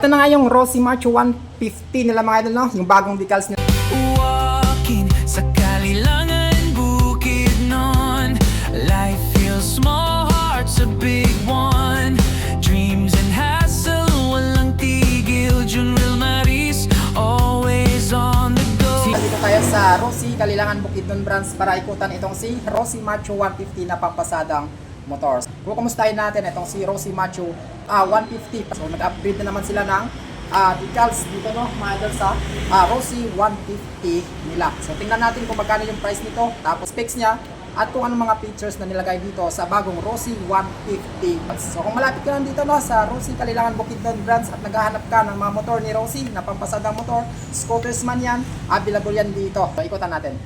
Ito na nga yung Rossi Macho 150 nila mga idol, no? Yung bagong decals nila. Walking sa kalilangan bukid nun. Life feels small, heart's a big one. Dreams and hassle, walang tigil. Junril Maris, always on the go. Dito tayo sa Rossi Kalilangan Bukidnon branch para ikutan itong si Rossi Macho 150 na pampasadang motors. Kumustahin natin itong si Rossi Macho 150. So nag-upgrade na naman sila ng decals dito, no, mga idol, sa Rossi 150 nila. So tingnan natin kung magkano yung price nito, tapos specs niya, at kung anong mga features na nilagay dito sa bagong Rossi 150. So kung malapit ka lang dito, no, sa Rossi Kalilangan Bukidnon branch at naghahanap ka ng mga motor ni Rossi na pampasadang motor, scooters man yan, available yan dito. So ikutan natin.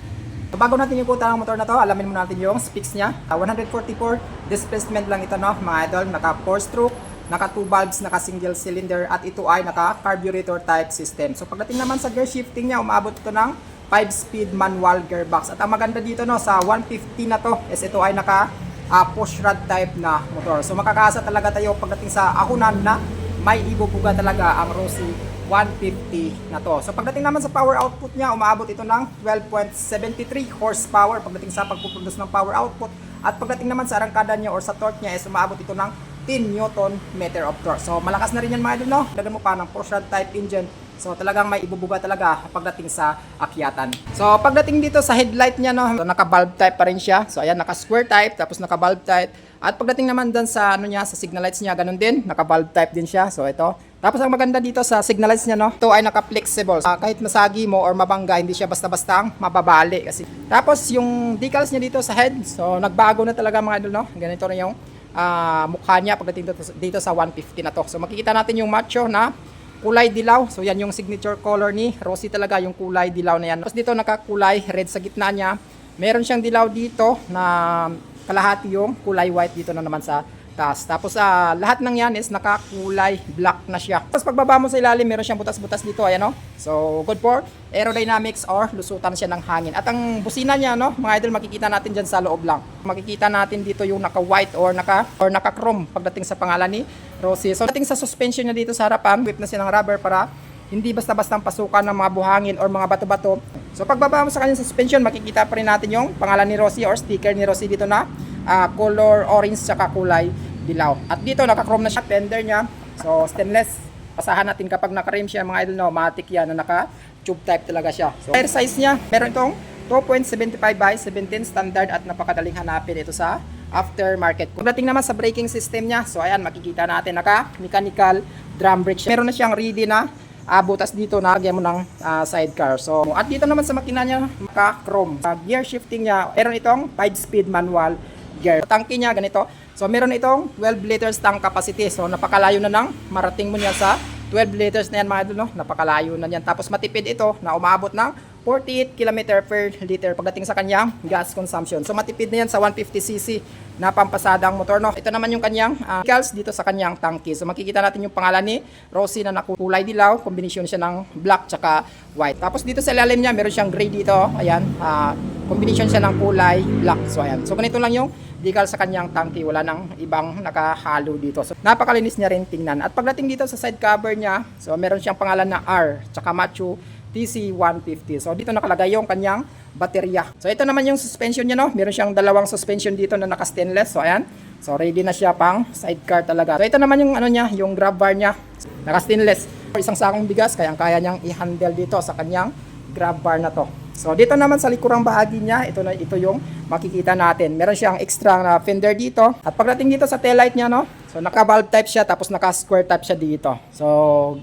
So, bago natin ikutan ang motor na to, alamin muna natin yung specs niya. 144 displacement lang ito, no, mga idol. Naka 4-stroke, naka 2 valves, naka single cylinder, at ito ay naka carburetor type system. So pagdating naman sa gear shifting niya, umabot ito ng 5-speed manual gearbox. At ang maganda dito, no, sa 150 na to is ito ay naka push rod type na motor. So makakaasa talaga tayo pagdating sa akunan na may ibubuga talaga ang Rossi 150 na to. So pagdating naman sa power output niya, umaabot ito ng 12.73 horsepower pagdating sa pagpuproduce ng power output. At pagdating naman sa arangkada niya or sa torque niya is umaabot ito ng 10 Newton meter of torque. So malakas na rin yan, mga idol, no? Lagyan mo pa ng push rod type engine. So talagang may ibubuga talaga pagdating sa akyatan. So pagdating dito sa headlight niya, no, so, naka-bulb type pa rin siya. So ayan, naka-square type, tapos naka-bulb type. At pagdating naman dun sa ano niya, sa signal lights niya, ganun din, naka-bulb type din siya. So ito. Tapos ang maganda dito sa signal lights niya, no, ito ay naka-flexible. Kahit masagi mo or mabangga, hindi siya basta-basta mababali kasi. Tapos yung decals niya dito sa head, so nagbago na talaga, mga idol, no. Ganito na yung mukha niya pagdating dito sa 150 na to. So makikita natin yung macho na kulay dilaw. So yan yung signature color ni Rossi talaga, yung kulay dilaw na yan. Tapos dito nakakulay red sa gitna niya. Meron siyang dilaw dito na kalahati yung kulay white dito na naman sa taas. Tapos lahat ng yan is nakakulay black na siya. Tapos pagbaba mo sa ilalim, meron siyang butas-butas dito, ayan, no? So good for aerodynamics or lusutan siya ng hangin. At ang busina niya, no, mga idol, makikita natin dyan sa loob lang. Makikita natin dito yung naka-white or naka-chrome pagdating sa pangalan ni Rossi. So pagdating sa suspension niya dito sa harapan, whip na siya ng rubber para hindi basta-bastang pasukan ng mga buhangin or mga bato-bato. So pagbaba mo sa kanyang suspension, makikita pa rin natin yung pangalan ni Rossi or sticker ni Rossi dito na color orange tsaka kulay dilaw. At dito naka-chrome na siya, fender niya. So stainless. Pasahan natin kapag naka-rim siya, mga idol, no, matic yan na naka-tube type talaga siya. So tire size niya, meron itong 2.75 by 17 standard at napakadaling hanapin ito sa aftermarket. Pagdating naman sa braking system niya, so ayan, makikita natin naka-mechanical drum brake siya. Meron na siyang ready na butas dito na lagyan mo ng sidecar. So at dito naman sa makina niya, naka-chrome. Gear shifting niya, meron itong 5-speed manual gear. Tangke niya ganito. So meron itong 12 liters tank capacity. So napakalayo na nang marating mo niya sa 12 liters na yan, mga idol, no? Napakalayo na yan. Tapos matipid ito na umabot ng 48 km per liter pagdating sa kanyang gas consumption. So matipid na yan sa 150cc na pampasadang motor, no? Ito naman yung kanyang decals dito sa kanyang tangke. So makikita natin yung pangalan ni Rossi na nakulay dilaw, kombinasyon siya ng black tsaka white. Tapos dito sa ilalim niya meron siyang gray dito. Ayan, kombinasyon siya ng kulay black. So ayan. So ganito lang yung decal sa kanyang tangke, wala nang ibang nakahalo dito. So napakalinis niya rin tingnan. At pagdating dito sa side cover niya, so meron siyang pangalan na R tsaka Macho TC150. So dito nakalagay yung kanyang baterya. So ito naman yung suspension niya, no. Meron siyang dalawang suspension dito na naka-stainless. So ayan. So ready na siya pang sidecar talaga. So ito naman yung ano niya, yung grab bar niya. Naka-stainless. Isang sakong bigas kaya kaya niyang i-handle dito sa kanyang grab bar na to. So dito naman sa likurang bahagi niya, ito yung makikita natin. Meron siyang extra na fender dito. At pagdating dito sa taillight niya, no, so naka-valve type siya tapos naka-square type siya dito. So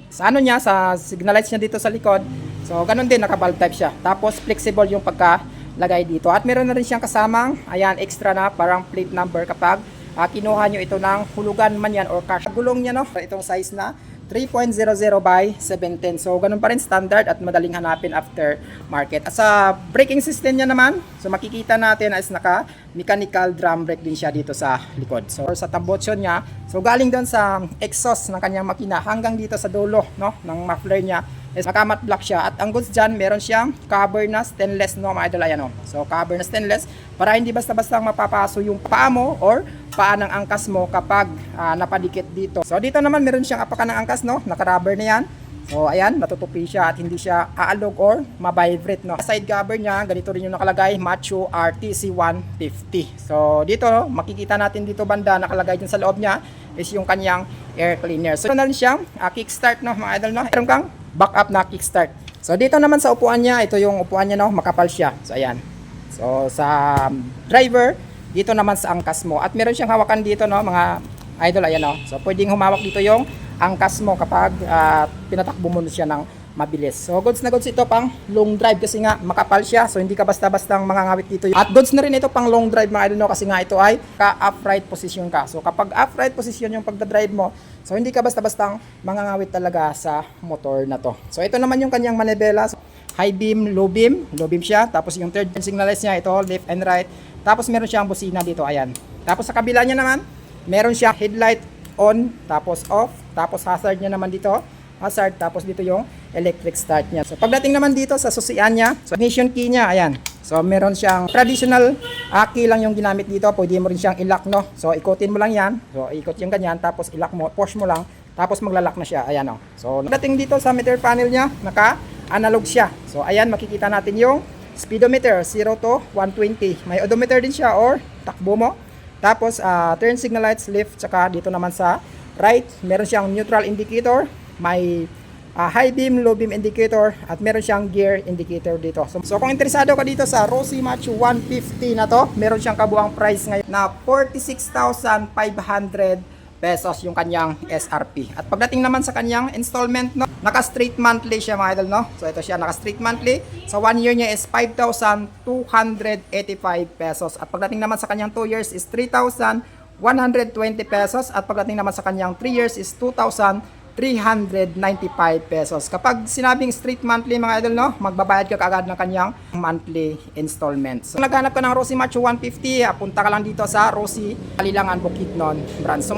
sa ano niya, sa signal lights niya dito sa likod, so ganun din, naka-valve type siya. Tapos flexible yung pagkalagay dito. At meron na rin siyang kasamang, ayan, extra na parang plate number kapag kinuha nyo ito ng hulugan man yan or cash. Gulong niya, no, itong size na 3.00 by 710. So ganun pa rin, standard at madaling hanapin after market. At sa braking system niya naman, so makikita natin is naka mechanical drum brake din siya dito sa likod. So sa tambotson niya, so galing doon sa exhaust ng kanyang makina hanggang dito sa dulo, no, ng muffler niya is naka matte black siya. At ang goods dyan, meron siyang cover na stainless, no, mga idol, ayan, no. So cover na stainless para hindi basta-basta mapapaso yung paa mo or paa ng angkas mo kapag napadikit dito. So dito naman meron siyang apakan ng angkas, no? Naka-rubber na yan. So ayan, natutupi siya at hindi siya aalog or ma-vibrate, no? Side cover niya, ganito rin yung nakalagay, Macho RTC 150. So dito, makikita natin dito banda, nakalagay din sa loob niya is yung kanyang air cleaner. So ito na rin siyang kickstart, no, mga idol, no? Meron kang backup na kickstart. So dito naman sa upuan niya, ito yung upuan niya, no, makapal siya. So ayan. So sa driver, dito naman sa angkas mo. At meron siyang hawakan dito, no, mga idol, ayan, no. So pwedeng humawak dito yung angkas mo kapag pinatakbo mo siya ng mabilis. So goods na goods ito pang long drive kasi nga makapal siya. So hindi ka basta-bastang mangangawit dito. At goods na rin ito pang long drive, mga idol, no, kasi nga ito ay ka-upright position ka. So kapag upright position yung pagdadrive mo, so hindi ka basta-bastang mangangawit talaga sa motor na to. So ito naman yung kanyang manibela. So, high beam, low beam siya. Tapos yung third signalize niya, ito left and right. Tapos meron siyang busina dito, ayan. Tapos sa kabila niya naman, meron siyang headlight on, tapos off, tapos hazard niya naman dito, hazard, tapos dito yung electric start niya. So pagdating naman dito sa susian niya, so ignition key niya, ayan. So meron siyang traditional key lang yung ginamit dito, pwede mo rin siyang i-lock, no. So ikutin mo lang yan, so ikot yung ganyan, tapos i-lock mo, push mo lang, tapos magla-lock na siya, ayan, oh. So pagdating dito sa meter panel niya, naka-analog siya. So ayan, makikita natin yung speedometer 0 to 120. May odometer din siya or takbo mo. Tapos turn signal lights left, tsaka dito naman sa right, meron siyang neutral indicator, may high beam, low beam indicator, at meron siyang gear indicator dito. So kung interesado ka dito sa Rossi Macho 150 na to, meron siyang kabuang price ngayon na 46,500 pesos yung kanyang SRP. At pagdating naman sa kanyang installment, no, naka-straight monthly siya, mga idol, no. So ito siya, naka-straight monthly. Sa 1 year niya is 5,285 pesos. At pagdating naman sa kanyang 2 years is 3,120 pesos. At pagdating naman sa kanyang 3 years is 2,395 pesos. Kapag sinabing straight monthly, mga idol, no, magbabayad ka kaagad ng kanyang monthly installment. So kung naghanap ka ng Rossi Macho 150, punta ka lang dito sa Rossi Kalilangan Bukidnon branch. So